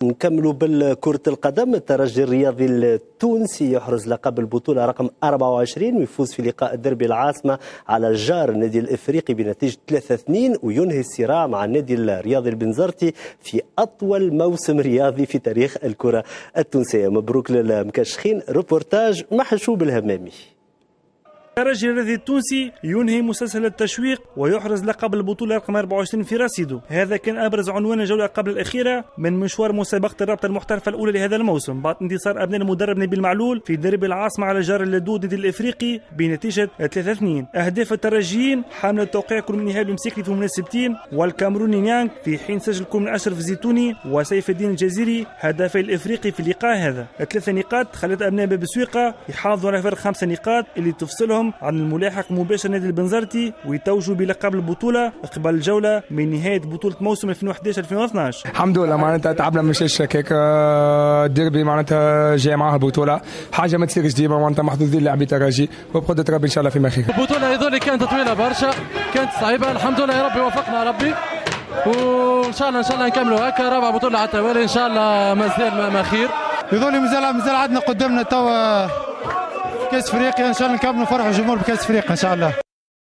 نكملوا بالكرة القدم. الترجي الرياضي التونسي يحرز لقب البطولة رقم 24 ويفوز في لقاء الدربي العاصمة على الجار النادي الإفريقي بنتيجة 3-2 وينهي الصراع مع النادي الرياضي البنزرتي في أطول موسم رياضي في تاريخ الكرة التونسية. مبروك للمكشخين. روبورتاج محشوب الهمامي. الترجي الرياضي التونسي ينهي مسلسل التشويق ويحرز لقب البطولة رقم 24 في رصيده. هذا كان أبرز عنوان الجولة قبل الأخيرة من مشوار مسابقة الرابطة المحترفة الأولى لهذا الموسم بعد انتصار أبناء المدرب نبيل معلول في دربي العاصمة على جار اللدود النادي الإفريقي بنتيجة 3-2. أهداف الترجيين حامل التوقيع كل من إيهاب المسيكلي في مناسبتين والكامروني نيانغ في حين سجل كل من أشرف الزيتوني وسيف الدين الجزيري هدافي الإفريقي في اللقاء هذا. 3 نقاط خلت أبناء باب سويقة يحافظوا على فرق 5 نقاط اللي تفصلهم عن الملاحق مباشر نادي البنزرتي ويتوجوا بلقب البطولة قبل الجولة من نهاية بطولة موسم 2011-2012. الحمد لله معناتها تعبنا مش هيك الديربي معناتها جاي معها البطولة حاجة ما تصيرش ديما معناتها محظوظين لاعبي الترجي وبقدرة ربي إن شاء الله فيما خير. البطولة هذول كانت طويلة برشا كانت صعيبة الحمد لله يا ربي وفقنا ربي وإن شاء الله نكملوا هكا رابع بطولة على التوالي إن شاء الله مازال ما خير. هذول مازال عندنا قدامنا توا كاس افريقيا ان شاء الله نكملوا نفرحوا الجمهور بكاس افريقيا ان شاء الله.